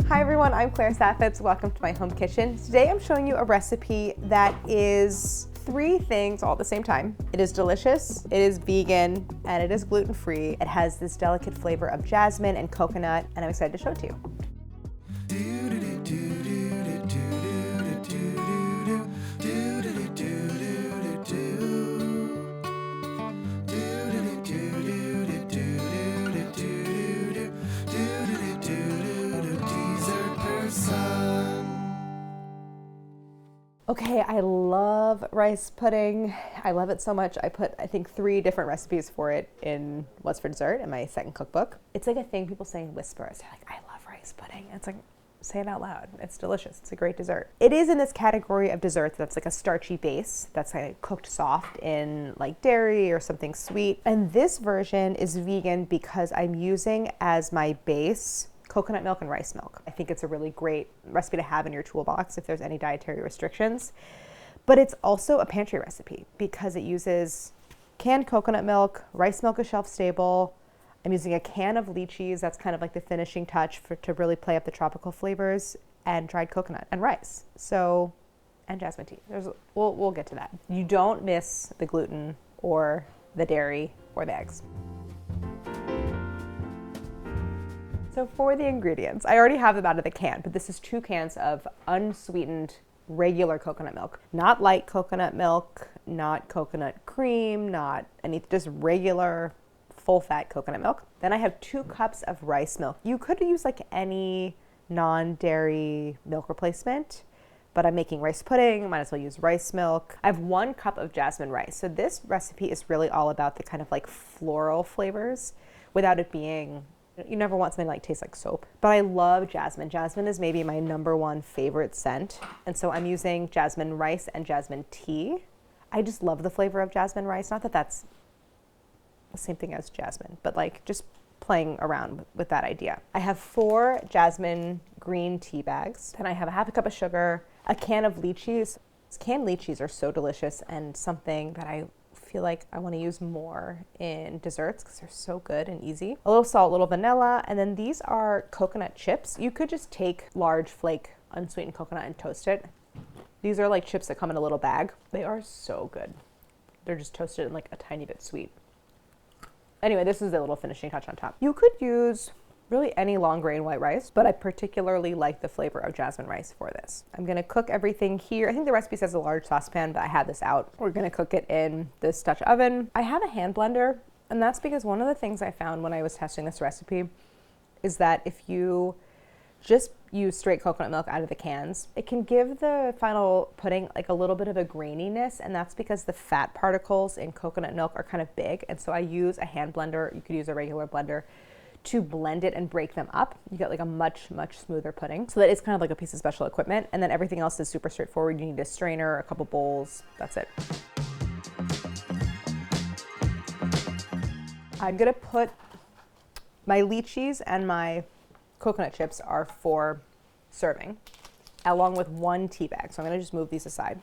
Hi everyone, I'm Saffitz. Welcome to my home kitchen. Today I'm showing you a recipe that is 3 things all at the same time. It is delicious, it is vegan, and it is gluten-free. It has this delicate flavor of jasmine and coconut, and I'm excited to show it to you. Okay, I love rice pudding. I love it so much. I put, I think, 3 different recipes for it in What's for Dessert in my second cookbook. It's like a thing people say in whispers. They're like, I love rice pudding. And it's like, say it out loud. It's delicious. It's a great dessert. It is in this category of desserts that's like a starchy base that's kind of cooked soft in like dairy or something sweet. And this version is vegan because I'm using as my base coconut milk and rice milk. I think it's a really great recipe to have in your toolbox if there's any dietary restrictions. But it's also a pantry recipe because it uses canned coconut milk, rice milk is shelf stable. I'm using a can of lychees, that's kind of like the finishing touch to really play up the tropical flavors, and dried coconut and rice. So, and jasmine tea. We'll get to that. You don't miss the gluten or the dairy or the eggs. So for the ingredients, I already have them out of the can, but this is 2 cans of unsweetened regular coconut milk. Not light coconut milk, not coconut cream, not any, just regular full fat coconut milk. Then I have 2 cups of rice milk. You could use like any non-dairy milk replacement, but I'm making rice pudding, might as well use rice milk. I have 1 cup of jasmine rice. So this recipe is really all about the kind of like floral flavors without it being, you never want something like tastes like soap. But I love jasmine. Jasmine is maybe my #1 favorite scent. And so I'm using jasmine rice and jasmine tea. I just love the flavor of jasmine rice. Not that that's the same thing as jasmine, but like just playing around with that idea. I have 4 jasmine green tea bags, and I have a half a cup of sugar, a can of lychees. Canned lychees are so delicious and something that I feel like I want to use more in desserts because they're so good and easy. A little salt, a little vanilla, and then these are coconut chips. You could just take large flake unsweetened coconut and toast it. These are like chips that come in a little bag. They are so good. They're just toasted and like a tiny bit sweet. Anyway, this is a little finishing touch on top. You could use really any long grain white rice, but I particularly like the flavor of jasmine rice for this. I'm gonna cook everything here. I think the recipe says a large saucepan, but I had this out. We're gonna cook it in this Dutch oven. I have a hand blender, and that's because one of the things I found when I was testing this recipe is that if you just use straight coconut milk out of the cans, it can give the final pudding like a little bit of a graininess, and that's because the fat particles in coconut milk are kind of big. And so I use a hand blender. You could use a regular blender to blend it and break them up. You get like a much, much smoother pudding. So that is kind of like a piece of special equipment. And then everything else is super straightforward. You need a strainer, a couple bowls, that's it. I'm gonna put my lychees and my coconut chips are for serving, along with 1 tea bag. So I'm gonna just move these aside.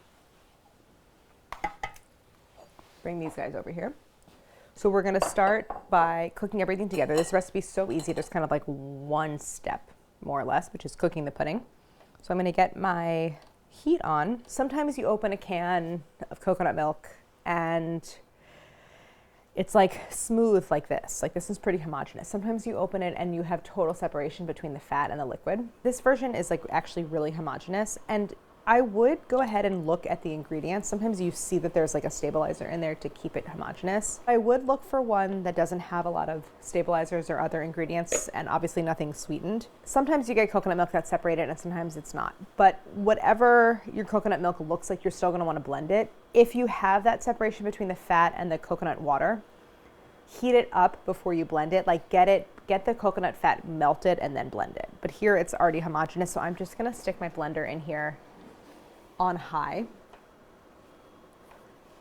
Bring these guys over here. So we're gonna start by cooking everything together. This recipe is so easy, just kind of like 1 step, more or less, which is cooking the pudding. So I'm gonna get my heat on. Sometimes you open a can of coconut milk and it's like smooth like this. Like this is pretty homogeneous. Sometimes you open it and you have total separation between the fat and the liquid. This version is like actually really homogeneous, and I would go ahead and look at the ingredients. Sometimes you see that there's like a stabilizer in there to keep it homogeneous. I would look for one that doesn't have a lot of stabilizers or other ingredients, and obviously nothing sweetened. Sometimes you get coconut milk that's separated and sometimes it's not. But whatever your coconut milk looks like, you're still gonna wanna blend it. If you have that separation between the fat and the coconut water, heat it up before you blend it. Like get the coconut fat melted and then blend it. But here it's already homogeneous, so I'm just gonna stick my blender in here on high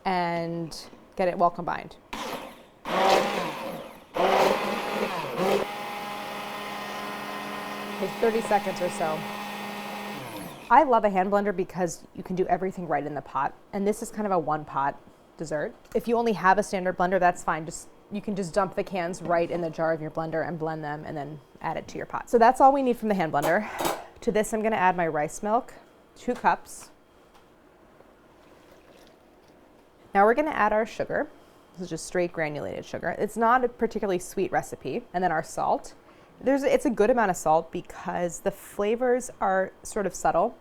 and get it well combined. Take 30 seconds or so. I love a hand blender because you can do everything right in the pot, and this is kind of a 1-pot dessert. If you only have a standard blender, that's fine. You can just dump the cans right in the jar of your blender and blend them and then add it to your pot. So that's all we need from the hand blender. To this, I'm gonna add my rice milk, 2 cups. Now we're gonna add our sugar. This is just straight granulated sugar. It's not a particularly sweet recipe. And then our salt. It's a good amount of salt because the flavors are sort of subtle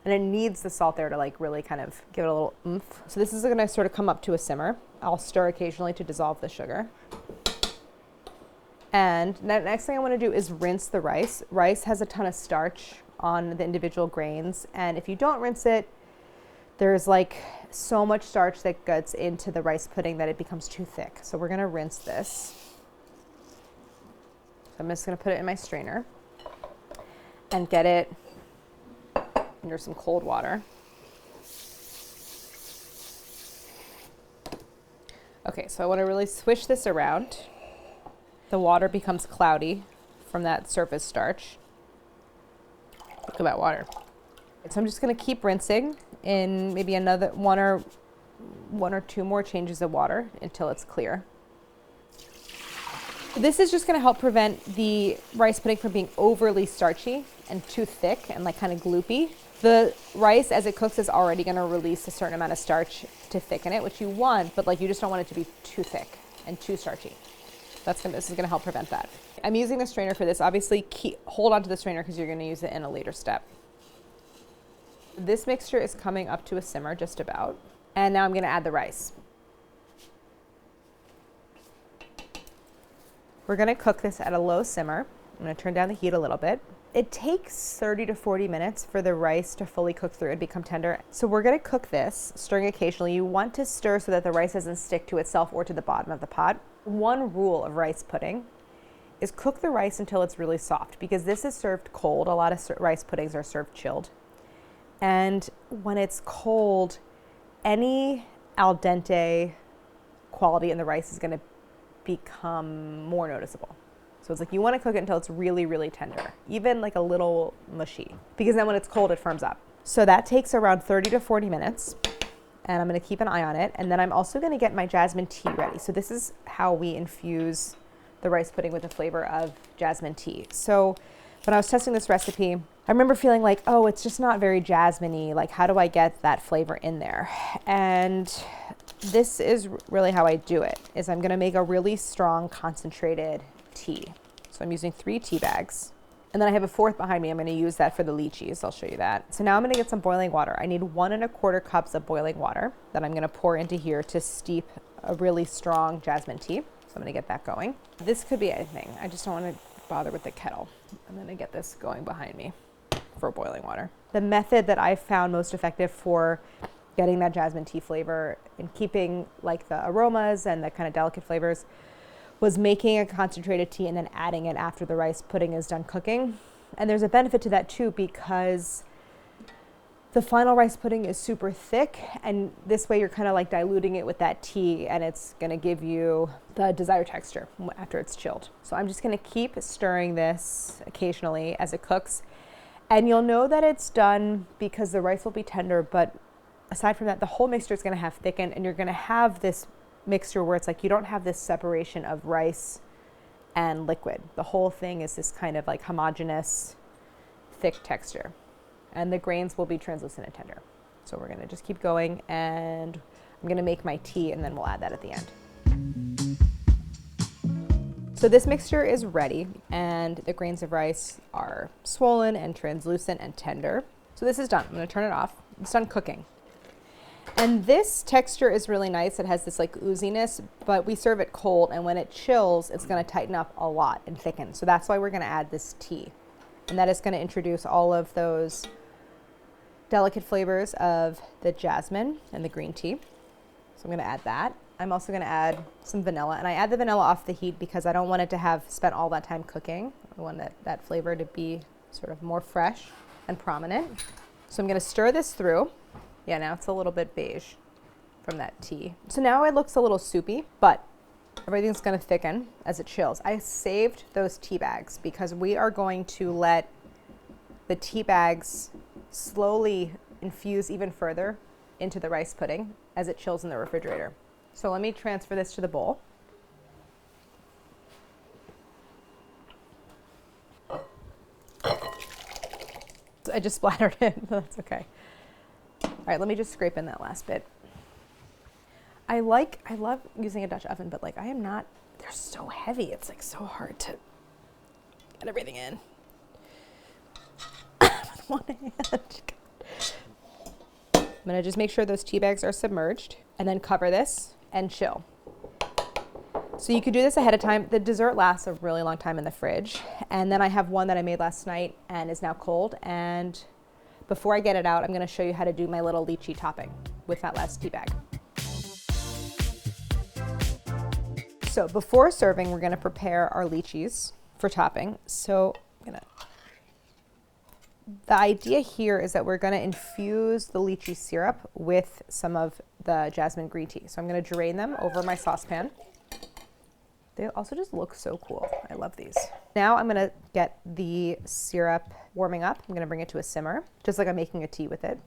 and it needs the salt there to like really kind of give it a little oomph. So this is gonna sort of come up to a simmer. I'll stir occasionally to dissolve the sugar. And the next thing I want to do is rinse the rice. Rice has a ton of starch on the individual grains, and if you don't rinse it, there's like so much starch that gets into the rice pudding that it becomes too thick. So we're going to rinse this. So I'm just going to put it in my strainer and get it under some cold water. Okay, so I want to really swish this around. The water becomes cloudy from that surface starch. Look at that water. So I'm just going to keep rinsing in maybe another one or two more changes of water until it's clear. This is just going to help prevent the rice pudding from being overly starchy and too thick and like kind of gloopy. The rice, as it cooks, is already going to release a certain amount of starch to thicken it, which you want, but like you just don't want it to be too thick and too starchy. This is going to help prevent that. I'm using the strainer for this. Obviously, hold on to the strainer because you're going to use it in a later step. This mixture is coming up to a simmer, just about. And now I'm going to add the rice. We're going to cook this at a low simmer. I'm going to turn down the heat a little bit. It takes 30 to 40 minutes for the rice to fully cook through and become tender. So we're going to cook this, stirring occasionally. You want to stir so that the rice doesn't stick to itself or to the bottom of the pot. One rule of rice pudding is cook the rice until it's really soft, because this is served cold. A lot of rice puddings are served chilled. And when it's cold, any al dente quality in the rice is going to become more noticeable. So it's like you want to cook it until it's really, really tender, even like a little mushy, because then when it's cold, it firms up. So that takes around 30 to 40 minutes. And I'm going to keep an eye on it. And then I'm also going to get my jasmine tea ready. So this is how we infuse the rice pudding with the flavor of jasmine tea. So when I was testing this recipe, I remember feeling like, oh, it's just not very jasmine-y. Like, how do I get that flavor in there? And this is really how I do it, is I'm going to make a really strong concentrated tea. So I'm using 3 tea bags. And then I have a 4th behind me. I'm going to use that for the lychees. I'll show you that. So now I'm going to get some boiling water. I need 1 1/4 cups of boiling water that I'm going to pour into here to steep a really strong jasmine tea. So I'm going to get that going. This could be anything. I just don't want to bother with the kettle. I'm going to get this going behind me for boiling water. The method that I found most effective for getting that jasmine tea flavor and keeping like the aromas and the kind of delicate flavors was making a concentrated tea and then adding it after the rice pudding is done cooking. And there's a benefit to that too, because the final rice pudding is super thick, and this way you're kind of like diluting it with that tea, and it's going to give you the desired texture after it's chilled. So I'm just going to keep stirring this occasionally as it cooks, and you'll know that it's done because the rice will be tender, but aside from that, the whole mixture is going to have thickened, and you're going to have this mixture where it's like you don't have this separation of rice and liquid. The whole thing is this kind of like homogeneous, thick texture. And the grains will be translucent and tender. So we're going to just keep going, and I'm going to make my tea, and then we'll add that at the end. So this mixture is ready, and the grains of rice are swollen and translucent and tender. So this is done. I'm going to turn it off. It's done cooking. And this texture is really nice. It has this like ooziness, but we serve it cold, and when it chills, it's going to tighten up a lot and thicken. So that's why we're going to add this tea. And that is going to introduce all of those delicate flavors of the jasmine and the green tea. So I'm going to add that. I'm also going to add some vanilla, and I add the vanilla off the heat because I don't want it to have spent all that time cooking. I want that flavor to be sort of more fresh and prominent. So I'm going to stir this through. Yeah, now it's a little bit beige from that tea. So now it looks a little soupy, but everything's going to thicken as it chills. I saved those tea bags because we are going to let the tea bags slowly infuse even further into the rice pudding as it chills in the refrigerator. So let me transfer this to the bowl. I just splattered it, but that's okay. All right, let me just scrape in that last bit. I love using a Dutch oven, but like I am not, they're so heavy. It's like so hard to get everything in. With one hand. I'm gonna just make sure those tea bags are submerged and then cover this and chill. So you could do this ahead of time. The dessert lasts a really long time in the fridge. And then I have one that I made last night and is now cold. And before I get it out, I'm gonna show you how to do my little lychee topping with that last tea bag. So before serving, we're gonna prepare our lychees for topping. So the idea here is that we're gonna infuse the lychee syrup with some of the jasmine green tea. So I'm gonna drain them over my saucepan. They also just look so cool. I love these. Now I'm gonna get the syrup warming up. I'm gonna bring it to a simmer, just like I'm making a tea with it.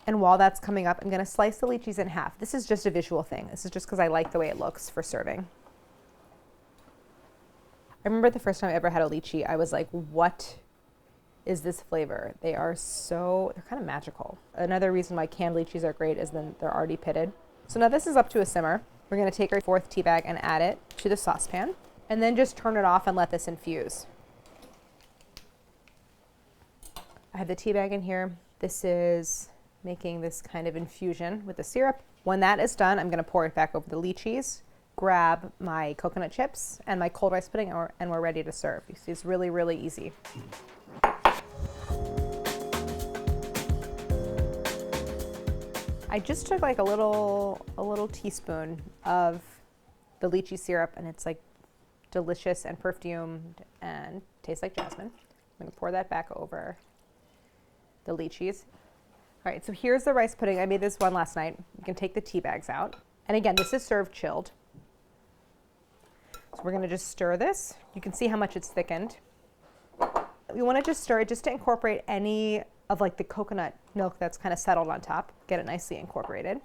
And while that's coming up, I'm gonna slice the lychees in half. This is just a visual thing. This is just because I like the way it looks for serving. I remember the first time I ever had a lychee, I was like, what is this flavor? They're kind of magical. Another reason why canned lychees are great is then they're already pitted. So now this is up to a simmer. We're gonna take our fourth tea bag and add it to the saucepan and then just turn it off and let this infuse. I have the tea bag in here. This is making this kind of infusion with the syrup. When that is done, I'm gonna pour it back over the lychees, grab my coconut chips and my cold rice pudding, and we're ready to serve. You see, it's really, really easy. I just took like a little teaspoon of the lychee syrup, and it's like delicious and perfumed and tastes like jasmine. I'm gonna pour that back over the lychees. All right, so here's the rice pudding. I made this one last night. You can take the tea bags out. And again, this is served chilled. So we're gonna just stir this. You can see how much it's thickened. We wanna just stir it just to incorporate any of like the coconut milk that's kind of settled on top. Get it nicely incorporated.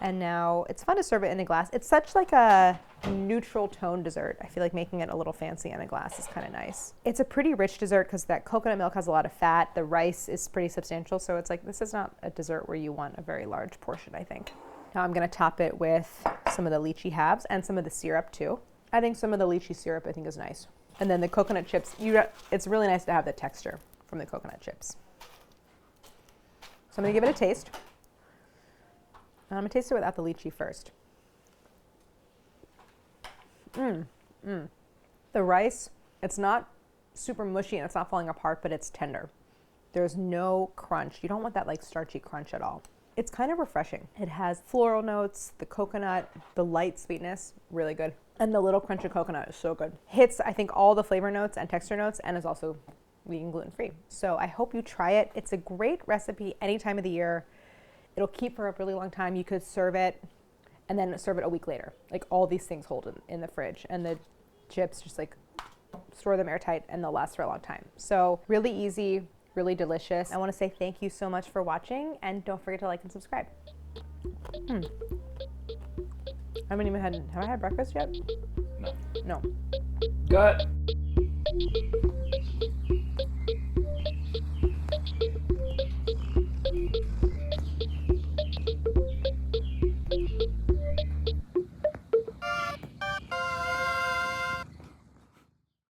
And now it's fun to serve it in a glass. It's such like a neutral tone dessert. I feel like making it a little fancy in a glass is kind of nice. It's a pretty rich dessert because that coconut milk has a lot of fat. The rice is pretty substantial. So it's like, this is not a dessert where you want a very large portion, I think. Now I'm gonna top it with some of the lychee halves and some of the syrup too. I think some of the lychee syrup I think is nice. And then the coconut chips, it's really nice to have the texture from the coconut chips. So I'm gonna give it a taste. I'm gonna taste it without the lychee first. The rice, it's not super mushy and it's not falling apart, but it's tender. There's no crunch. You don't want that like starchy crunch at all. It's kind of refreshing. It has floral notes, the coconut, the light sweetness, really good. And the little crunch of coconut is so good. Hits, I think, all the flavor notes and texture notes, and is also vegan gluten-free. So I hope you try it. It's a great recipe any time of the year. It'll keep for a really long time. You could serve it and then serve it a week later. Like all these things hold in the fridge, and the chips just like store them airtight and they'll last for a long time. So really easy, really delicious. I want to say thank you so much for watching, and don't forget to like and subscribe. Have I had breakfast yet? No. No. Gut.